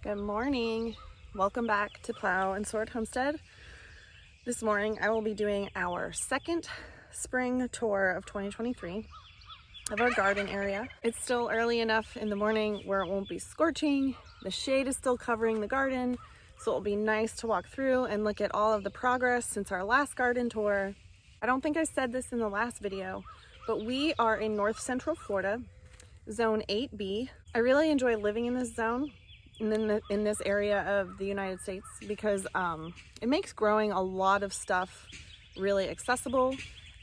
Good morning. Welcome back to Plow and Sword Homestead. This morning I will be doing our second spring tour of 2023 of our garden area. It's still early enough in the morning where it won't be scorching. The shade is still covering the garden, so it'll be nice to walk through and look at all of the progress since our last garden tour. I don't think I said this in the last video, but we are in North Central Florida, Zone 8B. I really enjoy living in this zone and in this area of the United States because it makes growing a lot of stuff really accessible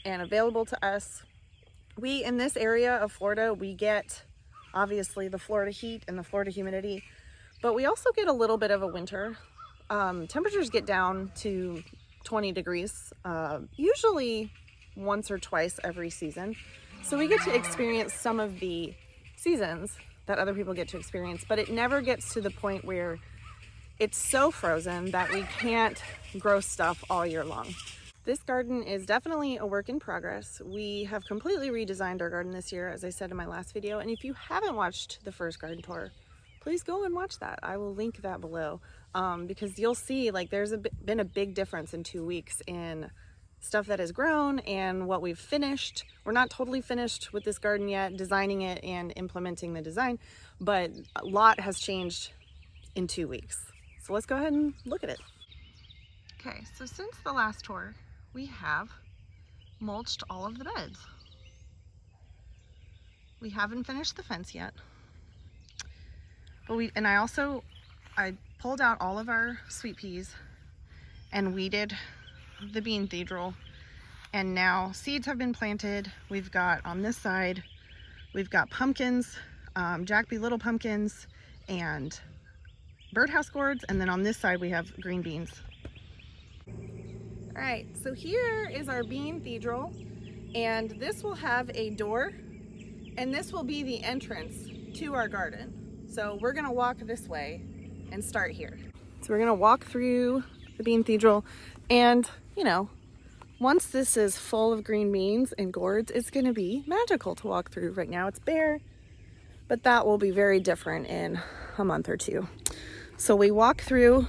and available to us. We, in this area of Florida, we get obviously the Florida heat and the Florida humidity, but we also get a little bit of a winter. Temperatures get down to 20 degrees, usually once or twice every season. So we get to experience some of the seasons that other people get to experience, but it never gets to the point where it's so frozen that we can't grow stuff all year long. This garden is definitely a work in progress. We have completely redesigned our garden this year, as I said in my last video, and if you haven't watched the first garden tour, please go and watch that. I will link that below because you'll see like there's been a big difference in 2 weeks in stuff that has grown and what we've finished. We're not totally finished with this garden yet, designing it and implementing the design, but a lot has changed in 2 weeks. So let's go ahead and look at it. Okay, so since the last tour, we have mulched all of the beds. We haven't finished the fence yet, but I pulled out all of our sweet peas and weeded the beanthedral, and now seeds have been planted. We've got on this side, we've got pumpkins, Jack B. Little pumpkins and birdhouse gourds, and then on this side we have green beans. All right, so here is our beanthedral, and this will have a door, and this will be the entrance to our garden. So we're gonna walk this way and start here. So we're gonna walk through the beanthedral, and you know, once this is full of green beans and gourds, it's gonna be magical to walk through. Right now it's bare, but that will be very different in a month or two. So we walk through,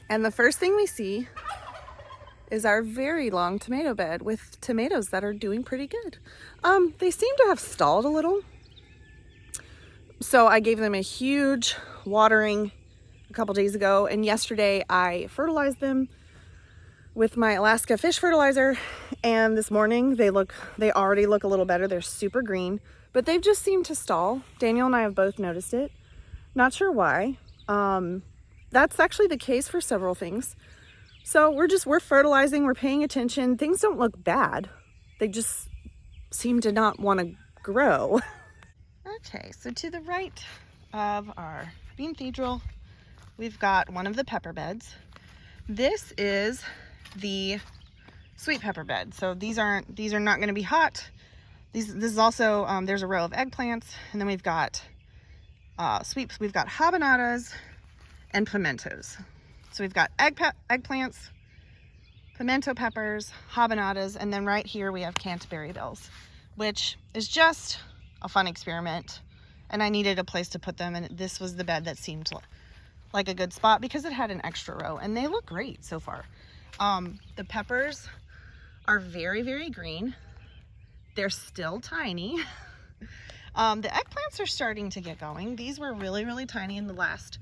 and the first thing we see is our very long tomato bed with tomatoes that are doing pretty good. They seem to have stalled a little. So I gave them a huge watering a couple days ago, and yesterday I fertilized them with my Alaska fish fertilizer, and this morning they already look a little better. They're super green, but they've just seemed to stall. Daniel and I have both noticed it. Not sure why. That's actually the case for several things. So we're fertilizing, we're paying attention. Things don't look bad. They just seem to not want to grow. Okay, so to the right of our beanthedral, we've got one of the pepper beds. This is the sweet pepper bed. So these are not going to be hot. This is also there's a row of eggplants, and then we've got sweeps. We've got habaneras and pimentos. So we've got eggplants, pimento peppers, habaneras, and then right here we have Canterbury bells, which is just a fun experiment. And I needed a place to put them, and this was the bed that seemed like a good spot because it had an extra row, and they look great so far. The peppers are very, very green. They're still tiny. The eggplants are starting to get going. These were really, really tiny in the last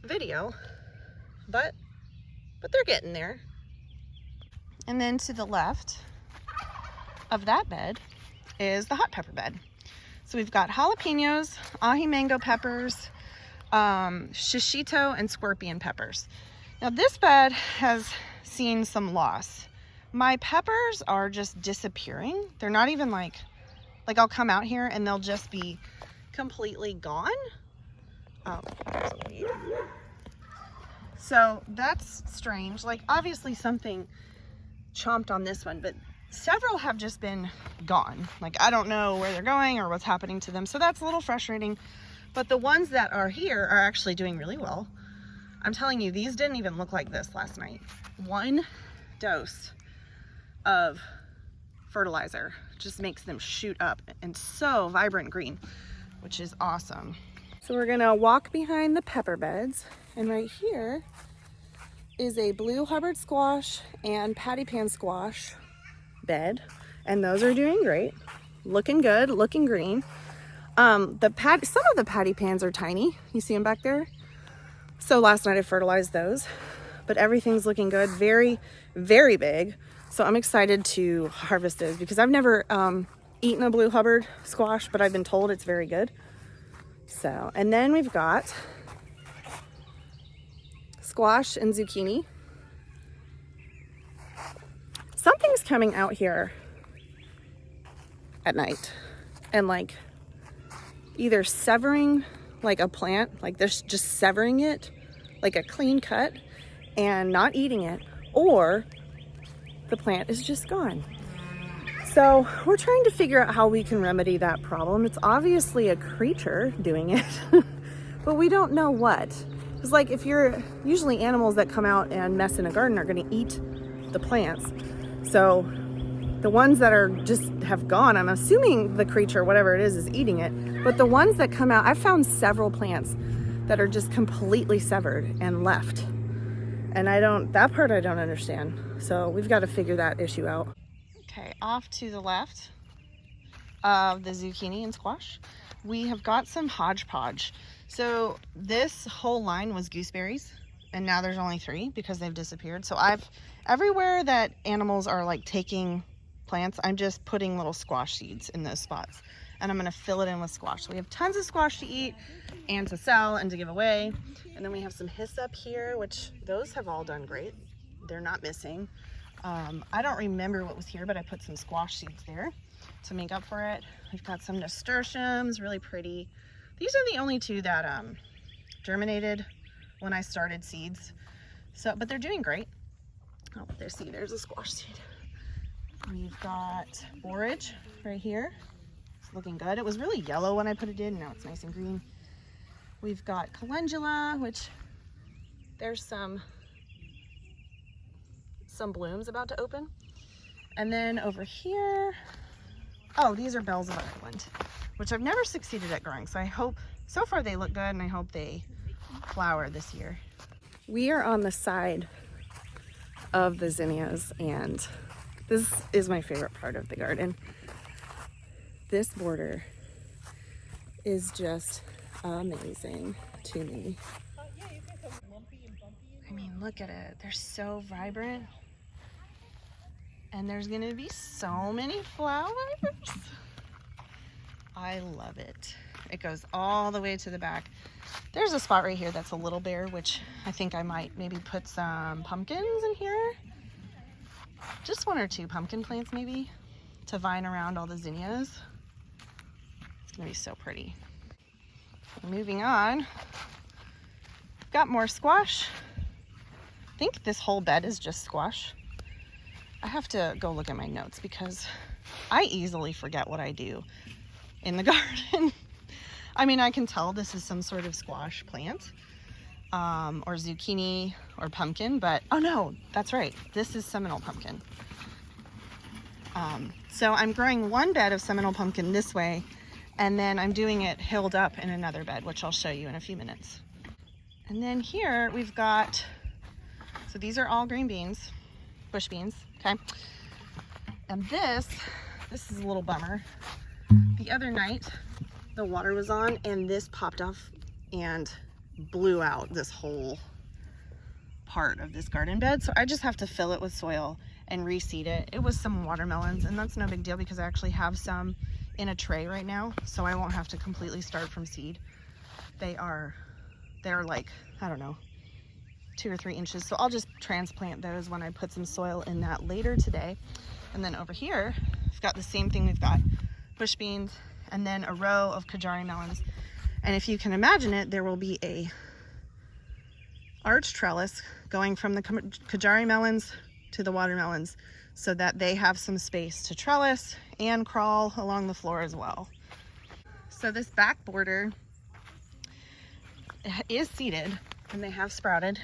video, but they're getting there. And then to the left of that bed is the hot pepper bed. So we've got jalapenos, aji mango peppers, shishito, and scorpion peppers. Now this bed has seen some loss. My peppers are just disappearing. They're not even like I'll come out here and they'll just be completely gone. There's a weed. So that's strange. Like obviously something chomped on this one, but several have just been gone. Like I don't know where they're going or what's happening to them. So that's a little frustrating. But the ones that are here are actually doing really well. I'm telling you, these didn't even look like this last night. One dose of fertilizer just makes them shoot up and so vibrant green, which is awesome. So we're gonna walk behind the pepper beds, and right here is a blue Hubbard squash and patty pan squash bed, and those are doing great, looking good, looking green. Some of the patty pans are tiny. You see them back there? So last night I fertilized those, but everything's looking good, very, very big. So I'm excited to harvest those because I've never eaten a blue Hubbard squash, but I've been told it's very good. So, and then we've got squash and zucchini. Something's coming out here at night and like either severing like a plant, like they're just severing it like a clean cut and not eating it, or the plant is just gone. So we're trying to figure out how we can remedy that problem. It's obviously a creature doing it, but we don't know what. It's like usually animals that come out and mess in a garden are gonna eat the plants. So the ones that are just have gone, I'm assuming the creature, whatever it is eating it. But the ones that come out, I've found several plants that are just completely severed and left. And that part I don't understand. So we've got to figure that issue out. Okay, off to the left of the zucchini and squash, we have got some hodgepodge. So this whole line was gooseberries, and now there's only 3 because they've disappeared. So everywhere that animals are like taking plants, I'm just putting little squash seeds in those spots, and I'm gonna fill it in with squash. So we have tons of squash to eat and to sell and to give away. And then we have some hyssop here, which those have all done great. They're not missing. I don't remember what was here, but I put some squash seeds there to make up for it. We've got some nasturtiums, really pretty. These are the only 2 that germinated when I started seeds. So, but they're doing great. Oh, there's a squash seed. We've got borage right here. It's looking good. It was really yellow when I put it in. Now it's nice and green. We've got calendula, which there's some blooms about to open. And then over here, oh, these are bells of Ireland, which I've never succeeded at growing. So I hope, so far they look good, and I hope they flower this year. We are on the side of the zinnias, and this is my favorite part of the garden. This border is just amazing to me. I mean, look at it. They're so vibrant. And there's gonna be so many flowers. I love it. It goes all the way to the back. There's a spot right here that's a little bare, which I think I might maybe put some pumpkins in here. Just 1 or 2 pumpkin plants maybe to vine around all the zinnias. It's gonna be so pretty. Moving on, got more squash. I think this whole bed is just squash. I have to go look at my notes because I easily forget what I do in the garden. I mean, I can tell this is some sort of squash plant, or zucchini or pumpkin, but oh no, that's right. This is Seminole pumpkin. So I'm growing 1 bed of Seminole pumpkin this way, and then I'm doing it hilled up in another bed, which I'll show you in a few minutes. And then here we've got, so these are all green beans, bush beans, okay? And this is a little bummer. The other night, the water was on and this popped off and blew out this whole part of this garden bed. So I just have to fill it with soil and reseed it. It was some watermelons, and that's no big deal because I actually have some in a tray right now, so I won't have to completely start from seed. They're like, I don't know, 2 or 3 inches. So I'll just transplant those when I put some soil in that later today. And then over here, I've got the same thing. We've got bush beans and then a row of Kajari melons. And if you can imagine it, there will be a arch trellis going from the Kajari melons to the watermelons so that they have some space to trellis and crawl along the floor as well. So this back border is seeded and they have sprouted.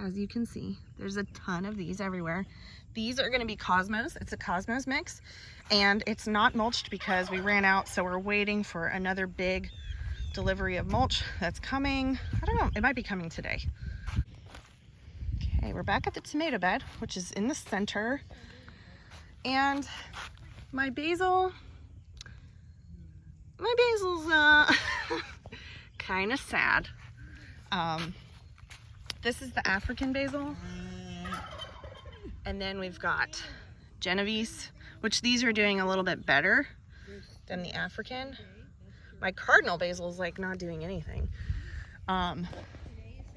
As you can see, there's a ton of these everywhere. These are going to be Cosmos. It's a Cosmos mix, and it's not mulched because we ran out, so we're waiting for another big delivery of mulch that's coming. I don't know, it might be coming today. Okay, we're back at the tomato bed, which is in the center. And my basil's kind of sad. This is the African basil. And then we've got Genovese, which these are doing a little bit better than the African. My cardinal basil is like not doing anything. And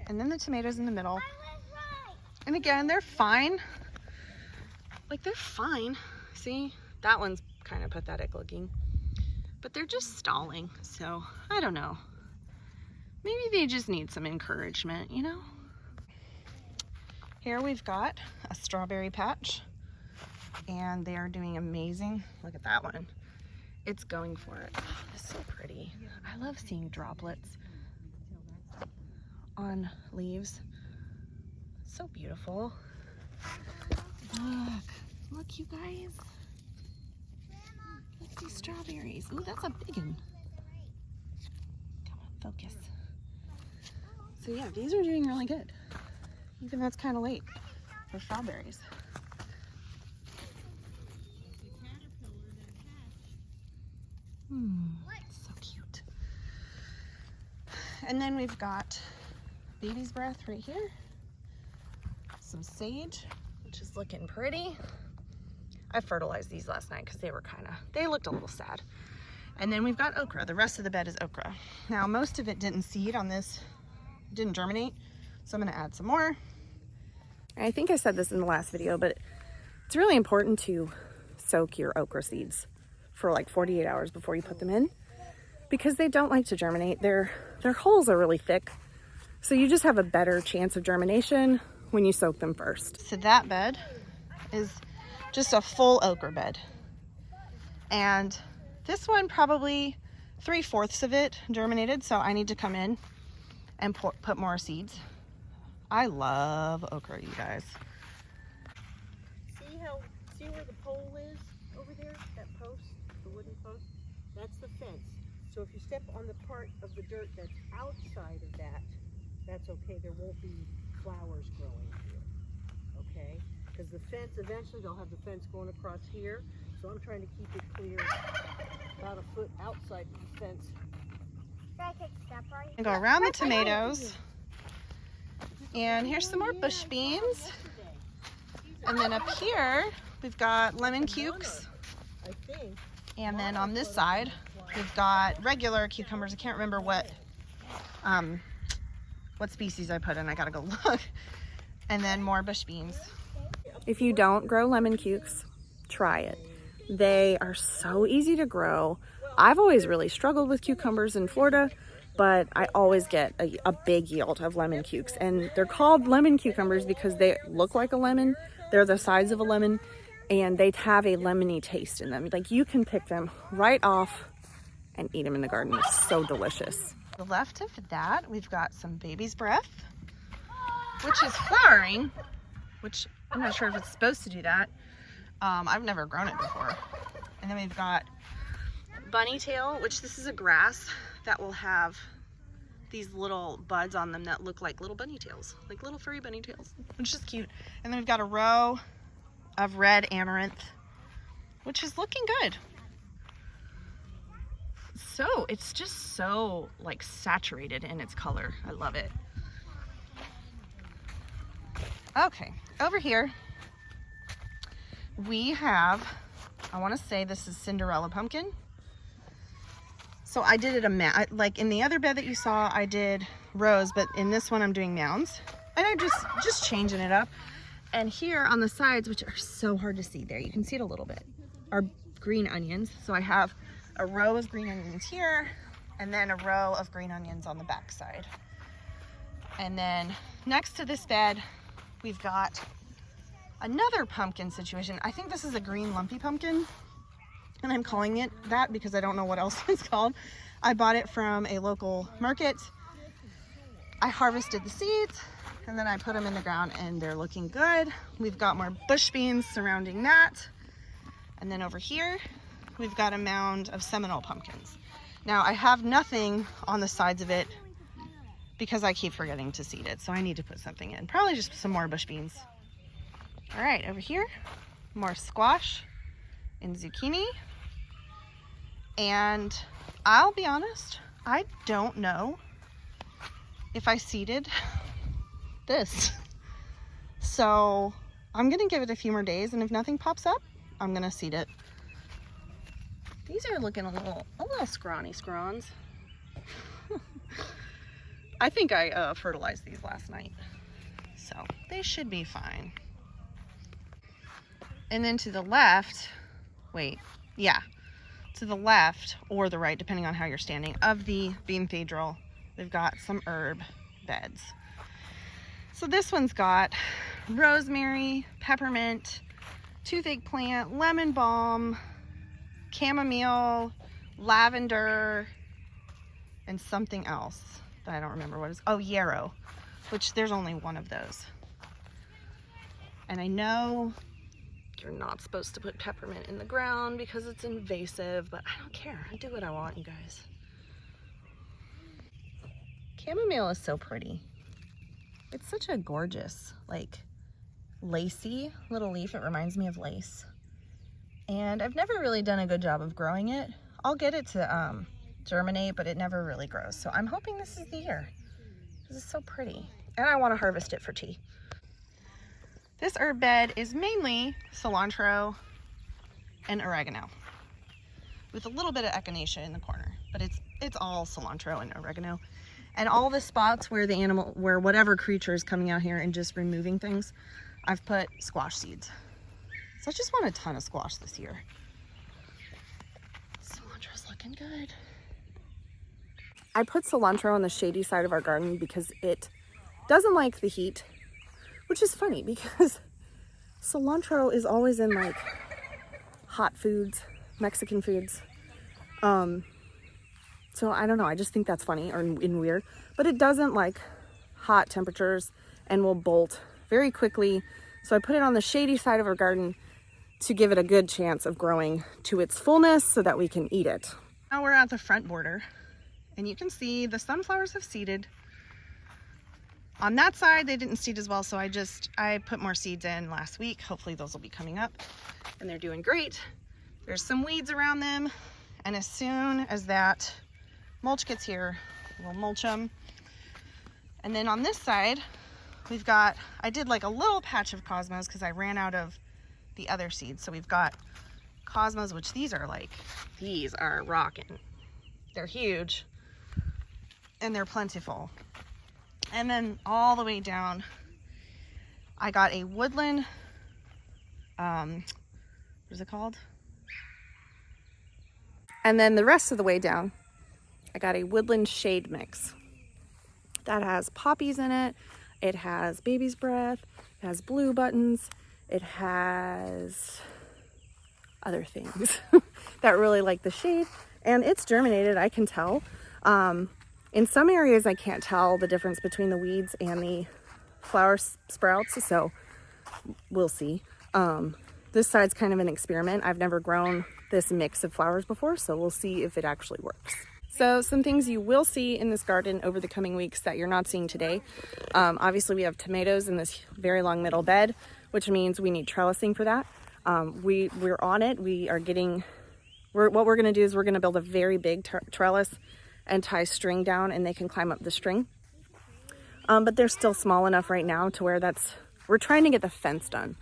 then the tomatoes in the middle. And again, they're fine. Like, they're fine. See, that one's kind of pathetic looking. But they're just stalling, so I don't know. Maybe they just need some encouragement, you know? Here we've got a strawberry patch, and they are doing amazing. Look at that one. It's going for it. Oh, it's so pretty. I love seeing droplets on leaves. So beautiful. Look, you guys. Look at these strawberries. Ooh, that's a big one. Come on, focus. So yeah, these are doing really good. Even though it's kind of late for strawberries. So cute. And then we've got baby's breath right here. Some sage, which is looking pretty. I fertilized these last night because they looked a little sad. And then we've got okra. The rest of the bed is okra. Now, most of it didn't seed on this, didn't germinate. So I'm gonna add some more. I think I said this in the last video, but it's really important to soak your okra seeds for like 48 hours before you put them in, because they don't like to germinate. Their holes are really thick. So you just have a better chance of germination when you soak them first. So that bed is just a full okra bed. And this one, probably 3/4 of it germinated, so I need to come in and put more seeds. I love okra, you guys. See where the pole is over there? That post, the wooden post? That's the fence. So if you step on the part of the dirt that's outside of that, that's okay. There won't be flowers growing here, okay? Because the fence, eventually they'll have the fence going across here. So I'm trying to keep it clear about a foot outside of the fence. And go around the tomatoes. And here's some more bush beans. And then up here, we've got lemon cukes. And then on this side, we've got regular cucumbers. I can't remember what species I put in. I gotta go look. And then more bush beans. If you don't grow lemon cukes, try it. They are so easy to grow. I've always really struggled with cucumbers in Florida, but I always get a big yield of lemon cukes. And they're called lemon cucumbers because they look like a lemon. They're the size of a lemon, and they have a lemony taste in them. Like, you can pick them right off and eat them in the garden. It's so delicious. To the left of that, we've got some baby's breath, which is flowering, which I'm not sure if it's supposed to do that. I've never grown it before. And then we've got bunny tail, which this is a grass that will have these little buds on them that look like little bunny tails, like little furry bunny tails, which is cute. And then we've got a row of red amaranth, which is looking good. So it's just so like saturated in its color. I love it. Okay, over here we have, I want to say this is Cinderella pumpkin. So I did it like in the other bed that you saw, I did rows, but in this one I'm doing mounds. And I'm just changing it up. And here on the sides, which are so hard to see there, you can see it a little bit, are green onions. So I have a row of green onions here, and then a row of green onions on the back side. And then next to this bed, we've got another pumpkin situation. I think this is a green lumpy pumpkin, and I'm calling it that because I don't know what else it's called. I bought it from a local market. I harvested the seeds, and then I put them in the ground, and they're looking good. We've got more bush beans surrounding that. And then over here, we've got a mound of Seminole pumpkins. Now I have nothing on the sides of it because I keep forgetting to seed it. So I need to put something in. Probably just some more bush beans. All right, over here, more squash and zucchini. And I'll be honest, I don't know if I seeded this. So I'm gonna give it a few more days, and if nothing pops up, I'm gonna seed it. These are looking a little scrawny scrawns. I think I fertilized these last night, so they should be fine. And then to the left, to the left or the right, depending on how you're standing, of the bean cathedral, we've got some herb beds. So this one's got rosemary, peppermint, toothache plant, lemon balm, chamomile, lavender, and something else that I don't remember what it is. Oh, yarrow, which there's only one of those. And I know you're not supposed to put peppermint in the ground because it's invasive, but I don't care. I do what I want, you guys. Chamomile is so pretty. It's such a gorgeous, like, lacy little leaf. It reminds me of lace. And I've never really done a good job of growing it. I'll get it to germinate, but it never really grows. So I'm hoping this is the year because it's so pretty. And I want to harvest it for tea. This herb bed is mainly cilantro and oregano with a little bit of echinacea in the corner, but it's all cilantro and oregano. And all the spots where where whatever creature is coming out here and just removing things, I've put squash seeds. So I just want a ton of squash this year. Cilantro's looking good. I put cilantro on the shady side of our garden because it doesn't like the heat, which is funny because cilantro is always in like hot foods, Mexican foods. So I don't know, I just think that's funny and weird, but it doesn't like hot temperatures and will bolt very quickly. So I put it on the shady side of our garden to give it a good chance of growing to its fullness so that we can eat it. Now we're at the front border and you can see the sunflowers have seeded. On that side, they didn't seed as well, so I put more seeds in last week. Hopefully those will be coming up and they're doing great. There's some weeds around them, and as soon as that mulch gets here, we'll mulch them. And then on this side, we've got, I did like a little patch of cosmos because I ran out of the other seeds. So we've got cosmos, which these are rocking. They're huge and they're plentiful. And then all the way down, I got a woodland, what is it called? And then the rest of the way down, I got a woodland shade mix that has poppies in it. It has baby's breath, it has blue buttons, it has other things that really like the shade, and it's germinated, I can tell. In some areas I can't tell the difference between the weeds and the flower sprouts, so we'll see. This side's kind of an experiment. I've never grown this mix of flowers before, so we'll see if it actually works. So some things you will see in this garden over the coming weeks that you're not seeing today. Obviously we have tomatoes in this very long middle bed, which means we need trellising for that. We're on it. What we're gonna do is we're gonna build a very big trellis and tie string down, and they can climb up the string. But they're still small enough right now to where we're trying to get the fence done.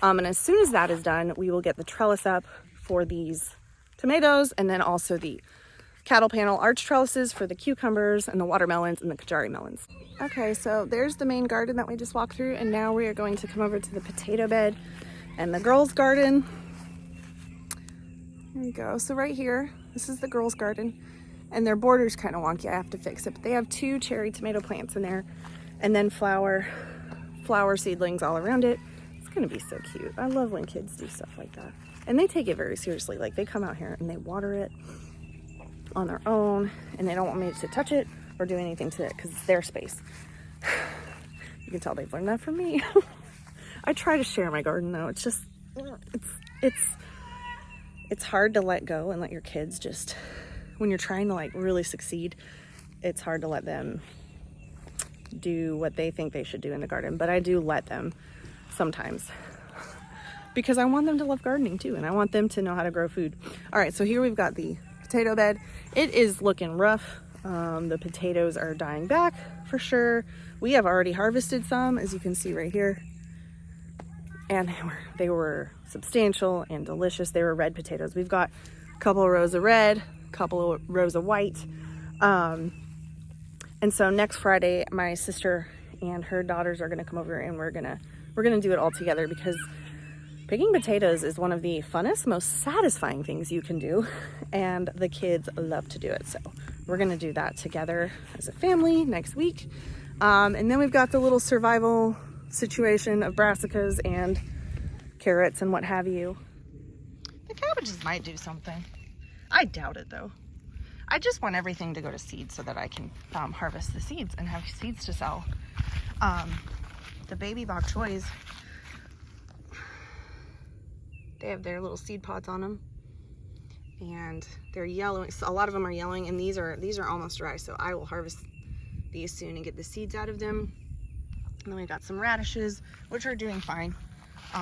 And as soon as that is done, we will get the trellis up for these tomatoes, and then also the cattle panel arch trellises for the cucumbers and the watermelons and the Kajari melons. Okay, so there's the main garden that we just walked through, and now we are going to come over to the potato bed and the girls' garden. There you go. So right here, this is the girls' garden, and their border's kind of wonky. I have to fix it, but they have 2 cherry tomato plants in there, and then flower seedlings all around it. It's gonna be so cute. I love when kids do stuff like that, and they take it very seriously. Like, they come out here and they water it on their own, and they don't want me to touch it or do anything to it because it's their space. You can tell they've learned that from me. I try to share my garden though. It's just, it's hard to let go and let your kids just when you're trying to like really succeed, it's hard to let them do what they think they should do in the garden. But I do let them sometimes, because I want them to love gardening too, and I want them to know how to grow food. All right, so here we've got the potato bed. It is looking rough. The potatoes are dying back for sure. We have already harvested some, as you can see right here, and they were substantial and delicious. They were red potatoes. We've got a couple of rows of red, a couple of rows of white. And so next Friday, my sister and her daughters are gonna come over, and we're gonna do it all together, because picking potatoes is one of the funnest, most satisfying things you can do, and the kids love to do it. So we're gonna do that together as a family next week. And then we've got the little survival situation of brassicas and carrots and what have you. The cabbages might do something. I doubt it though. I just want everything to go to seed so that I can harvest the seeds and have seeds to sell. The baby bok choys, they have their little seed pods on them, and they're yellowing. So a lot of them are yellowing, and these are almost dry. So I will harvest these soon and get the seeds out of them. And then we've got some radishes, which are doing fine.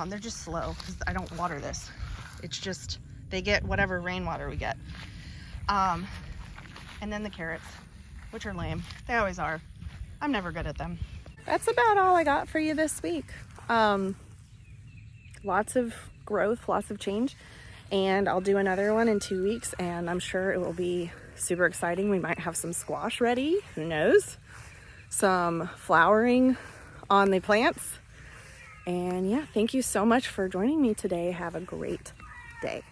They're just slow because I don't water this. It's just they get whatever rainwater we get. And then the carrots, which are lame. They always are. I'm never good at them. That's about all I got for you this week. Lots of growth, lots of change, and I'll do another one in 2 weeks, and I'm sure it will be super exciting. We might have some squash ready, who knows, some flowering on the plants. And yeah, thank you so much for joining me today. Have a great day.